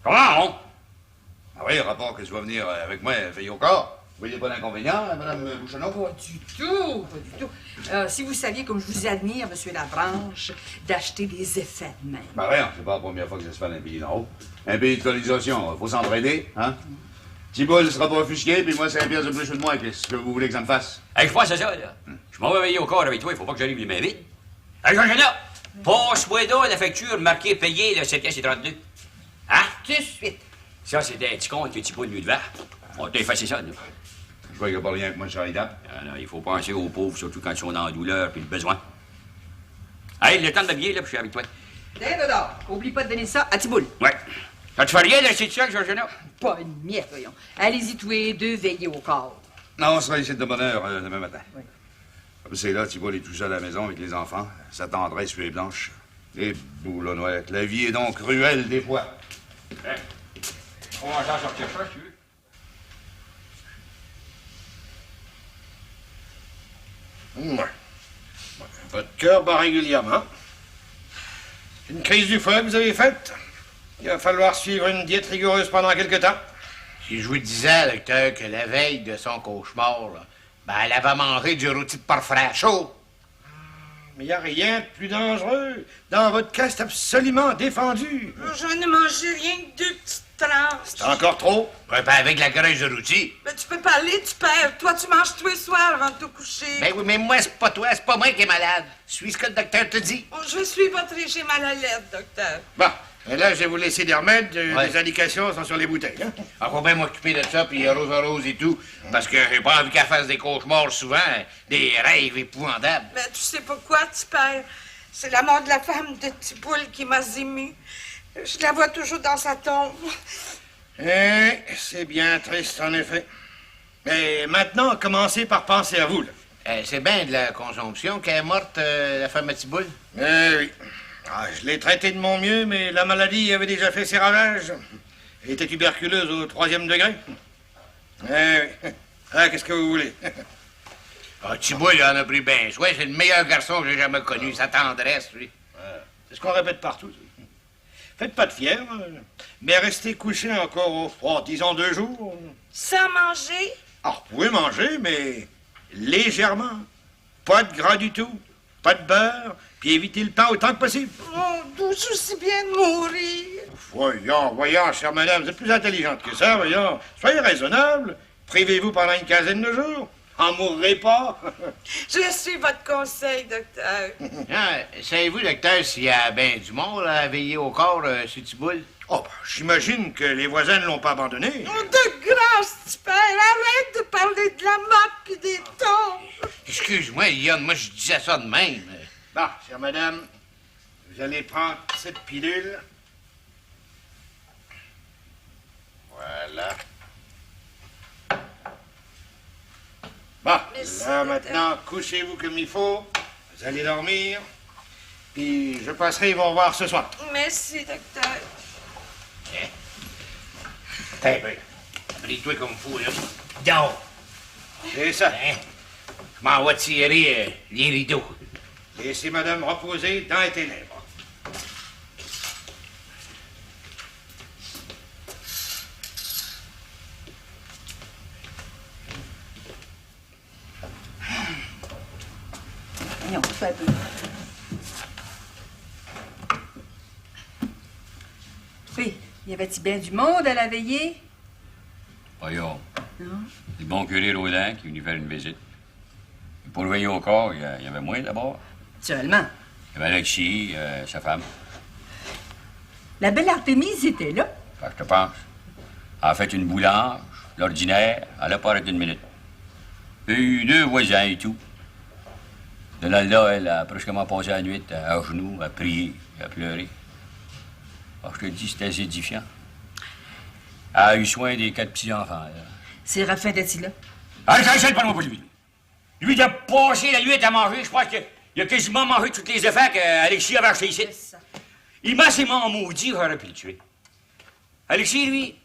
Comment? Ah oui, rapport que tu vas venir avec moi veiller au corps. Vous voyez pas d'inconvénient, Mme Bouchonneau? Pas du tout, pas du tout. Si vous saviez comme je vous admire, M. Labranche, d'acheter des effets de main. Ben rien, c'est pas la première fois que ça se fait dans un pays d'en haut. Un pays de colonisation, faut s'entraider, hein? Tiboul sera pas offusqué, puis moi, 5 piastres de plus de moi. Qu'est-ce que vous voulez que ça me fasse? Hey, je pense à ça, là. Je m'en vais veiller au corps avec toi, il faut pas que j'arrive les mains vides. Hey, Jean-Jean, passe-moi donc la facture marquée payée, là, 7 piastres et 32. Hein? Tout de suite. Ça, c'était un petit compte que tu peux lui devant. On t'a effacé ça, nous. Je vois qu'il n'y a pas rien que moi, charitable. Non, il faut penser aux pauvres, surtout quand ils sont dans la douleur puis le besoin. Hey, le temps de m'habiller, là, puis je suis avec toi. Tiens, Dodo, oublie pas de donner ça à Tiboul. Ouais. Ça te fait rien, là, c'est ça, Georgina? Pas une miette, voyons. Allez-y tous les deux veiller au corps. Non, on sera ici de bonne heure demain matin. Oui. Comme c'est là, Tiboul est tout seul à la maison avec les enfants. Sa tendresse sur les blanches. Les boulonnouettes. La vie est donc cruelle des fois. Hein? On va en sortir ça, si tu veux. Ouais. Votre cœur bat régulièrement. Une crise du foie que vous avez faite. Il va falloir suivre une diète rigoureuse pendant quelque temps. Si je vous disais, docteur, que la veille de son cauchemar, là, ben, elle avait mangé du rôti de porc frais chaud. Mais il n'y a rien de plus dangereux. Dans votre cas, c'est absolument défendu. J'en ai mangé rien que 2 petites tranches. C'est encore trop? Ouais, ben, avec la graisse de rôti. Ben, tu peux parler, tu perds. Toi, tu manges tous les soirs avant de te coucher. Ben oui, mais moi, c'est pas toi, c'est pas moi qui est malade. Suis ce que le docteur te dit. Oh, je vais suivre votre régime à la lettre, docteur. Bon, et là, je vais vous laisser des remèdes. Les indications sont sur les bouteilles. Hein? On va bien m'occuper de ça, puis rose à rose et tout, parce que j'ai pas envie qu'elle fasse des cauchemars souvent, des rêves épouvantables. Ben, tu sais pas quoi, tu perds. C'est la mort de la femme de Tiboul qui m'a ému. Je la vois toujours dans sa tombe. C'est bien triste, en effet. Mais maintenant, commencez par penser à vous, là. C'est bien de la consomption qu'elle est morte, la femme à Tiboul? Oui. Ah, je l'ai traitée de mon mieux, mais la maladie avait déjà fait ses ravages. Elle était tuberculeuse au 3e degré. Oui. Ah, qu'est-ce que vous voulez? Ah, Thibault, il en a pris bien soin. C'est le meilleur garçon que j'ai jamais connu. Sa tendresse, lui. C'est ce qu'on répète partout. Faites pas de fièvre, mais restez couché encore, disons 2 jours. Sans manger? Ah, vous pouvez manger, mais légèrement. Pas de gras du tout, pas de beurre, puis évitez le pain autant que possible. Mon Dieu, je sais bien de mourir. Voyons, chère madame, vous êtes plus intelligente que ça, voyons. Soyez raisonnable. Privez-vous pendant une quinzaine de jours. En mourrez pas. Je suis votre conseil, docteur. Ah, savez-vous, docteur, s'il y a bien du monde à veiller au corps sur Thibault? Oh, ben, j'imagine que les voisins ne l'ont pas abandonné. Oh, de grâce, tu père, arrête de parler de la mort puis des tombes. Excuse-moi, Lionne, moi je disais ça de même. Bon, chère madame, vous allez prendre cette pilule. Voilà. Bon, Merci, là docteur. maintenant, couchez-vous comme il faut. Vous allez dormir. Puis je passerai vous revoir ce soir. Merci, docteur. T'es bien. Pris-toi comme fou, là. Dors. C'est ça. Hein? Je m'en vais tirer les rideaux. Laissez madame reposer dans les ténèbres. Non, fais un peu. Oui, y avait-il bien du monde à la veillée? Voyons. Non? Le bon curé Roland qui est venu faire une visite. Pour le veiller au corps, il y avait moi d'abord. Seulement. Il y avait Alexis, sa femme. La belle Artémise était là. Fait que je te pense. Elle a fait une boulange, l'ordinaire, elle n'a pas arrêté une minute. Il y a eu 2 voisins et tout. Donalda, elle a presqu'ement passé la nuit à genoux, à prier, à pleurer. Alors, je te dis, c'était assez édifiant. Elle a eu soin des 4 petits-enfants, là. C'est Raphaël était là. Arrête, parle-moi pas de lui. Lui, il a passé la nuit à manger. Je pense qu'il a quasiment mangé tous les effets qu'Alexis avait achetés ici. Il m'a assez maudit, j'aurais pu le tuer. Alexis, lui,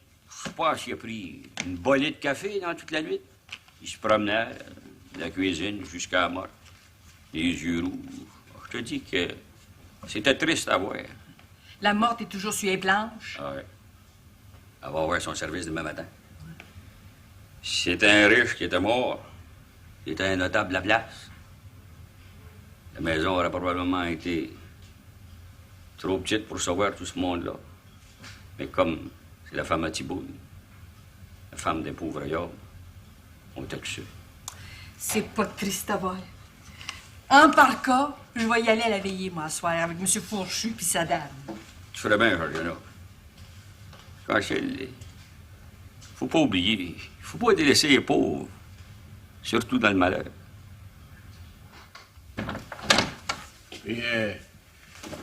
je pense qu'il a pris une bolée de café dans toute la nuit. Il se promenait de la cuisine jusqu'à la mort. Les yeux rouges. Je te dis que c'était triste à voir. La morte est toujours sur les planches. Ah ouais. Elle va avoir son service demain matin. Si c'était un riche qui était mort, c'était un notable de la place. La maison aurait probablement été trop petite pour recevoir tout ce monde-là. Mais comme c'est la femme à Thibault, la femme d'un pauvre homme, on était que ça. C'est pas triste à voir. En par cas, je vais y aller à la veillée, moi, ce soir, avec M. Fourchu puis sa dame. Tu ferais bien, Georgiana. Rachel, faut pas oublier, faut pas délaisser les pauvres, surtout dans le malheur. Puis,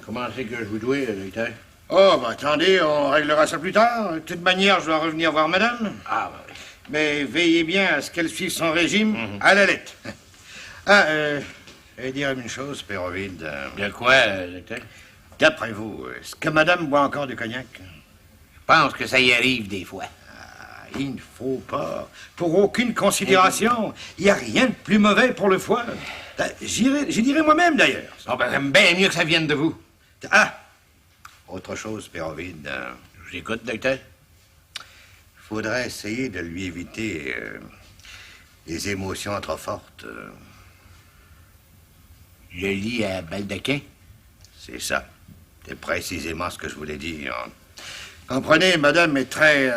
comment c'est que je vous dois, docteur? Oh, ben attendez, on réglera ça plus tard. De toute manière, je dois revenir voir madame. Ah, ben oui. Mais veillez bien à ce qu'elle suive son régime à la lettre. Ah, je vais dire une chose, Pérovide. De quoi, docteur? D'après vous, est-ce que madame boit encore du cognac? Je pense que ça y arrive des fois. Ah, il ne faut pas. Pour aucune considération. Il n'y a rien de plus mauvais pour le foie. J'y dirais moi-même, d'ailleurs. Ah, ben, j'aime bien mieux que ça vienne de vous. Ah! Autre chose, Pérovide. Je vous écoute, docteur. Il faudrait essayer de lui éviter les émotions trop fortes. Je lis à Baldequin. C'est ça. C'est précisément ce que je voulais dire. Comprenez, madame est très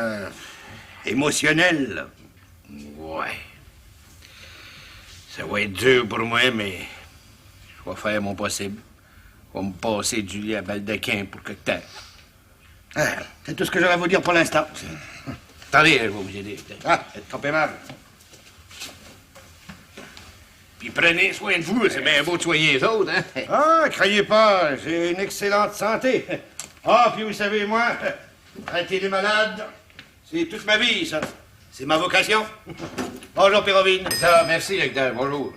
émotionnelle. Ouais. Ça va être dur pour moi, mais je vais faire mon possible. Je vais me passer du lit à Baldequin pour quelque temps. Ah, c'est tout ce que j'aurais à vous dire pour l'instant. Attendez, je vais vous aider. Ah, êtes trop aimable. Puis prenez soin de vous, c'est bien beau de soigner les autres, hein? Ah, craignez pas, j'ai une excellente santé. Ah, puis vous savez, moi, traiter les malades, c'est toute ma vie, ça. C'est ma vocation. Bonjour, Pérovine. Ça, merci, docteur. Bonjour.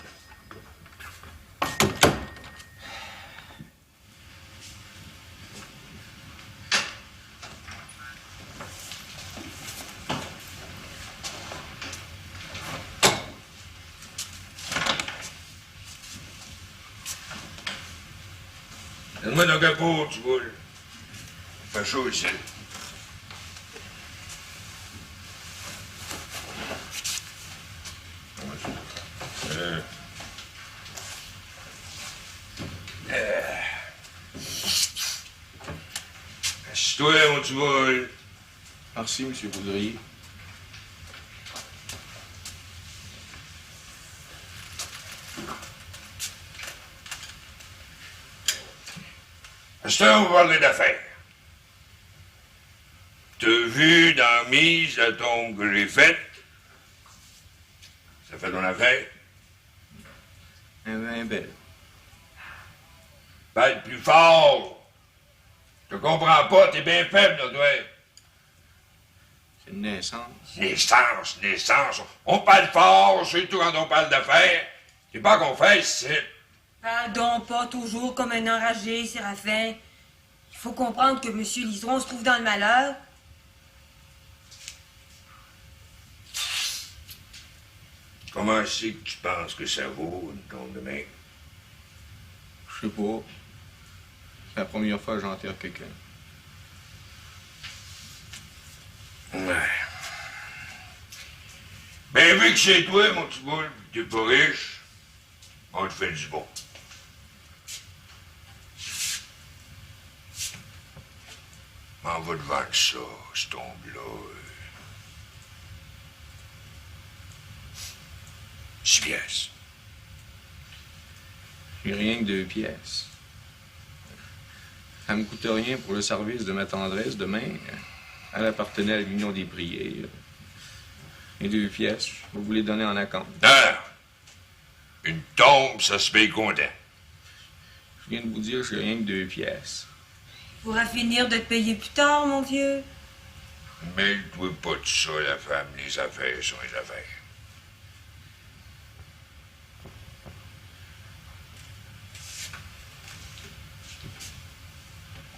Donne-moi ton capot, tu vois. Fait chaud ici. Assis-toi, mon petit boule. Merci, M. Boudrier. Assis-toi, on va parler d'affaires. T'as vu dans la mise la tombe que j'ai faite? Ça fait ton affaire? Un belle. Parle plus fort! Je te comprends pas, t'es bien faible, là, toi. C'est une naissance. Naissance. On parle fort, surtout quand on parle d'affaires. C'est pas qu'on fait, c'est... Pardon, pas toujours comme un enragé, Séraphin. Il faut comprendre que M. Liseron se trouve dans le malheur. Comment c'est que tu penses que ça vaut, une tombe de mec? Je sais pas. C'est la première fois que j'enterre quelqu'un. Ouais. Ben, vu que c'est toi, mon petit boule, pis t'es pas riche, on te fait du bon. On va te vendre ça, ce tombe-là. 6 pièces. J'ai rien que 2 pièces. Ça me coûte rien pour le service de ma tendresse demain. Elle appartenait à l'Union des prières. Les 2 pièces, je vais vous les donner en acompte. Non! Une tombe, ça se paye content. Je viens de vous dire que j'ai rien que 2 pièces. Il pourra finir de te payer plus tard, mon vieux. Mêle-toi pas de ça, la femme. Les affaires sont les affaires.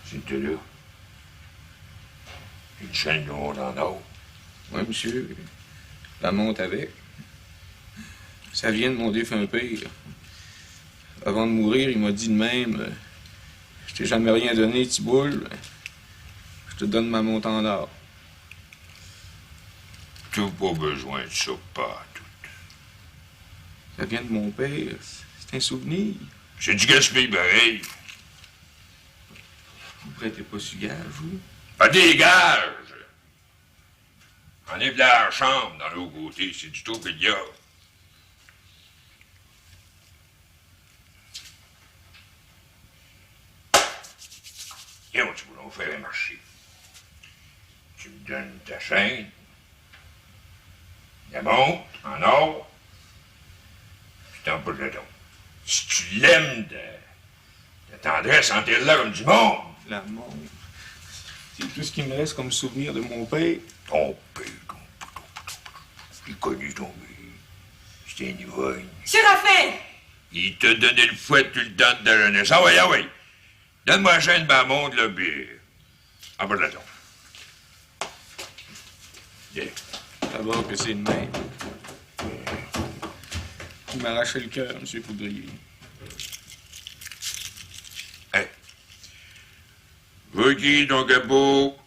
C'était là. Une chaîne ronde en or. Oui, monsieur. La monte avec. Ça vient de mon défunt père. Avant de mourir, il m'a dit de même, je t'ai jamais rien donné, petit boule. Je te donne ma monte en or. T'as pas besoin de ça, pas tout. Ça vient de mon père. C'est un souvenir. C'est du gaspille pareil. Vous prêtez pas sur gage, vous? Pas des gages! On est de la chambre dans l'autre côté, c'est du tout qu'il y a. Tiens, tu voulons faire un marché. Tu me donnes ta chaîne, la montre en or, puis t'en pas le don. Si tu l'aimes de tendresse, enterre-la comme du monde. La montre. C'est tout ce qui me reste comme souvenir de mon père. Ton père. Il connu ton père. C'était un ivrogne. Séraphin! Il t'a donné le fouet depuis le temps de ta jeunesse. Ah oui, ah oui. Donne-moi la chaîne, ma montre, là, puis... En bas de la tombe. Viens. D'abord que c'est une main. Il m'a arraché le cœur, M. Poudrier. Hey. Va qui ton capot?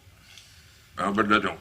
En bas de la tombe.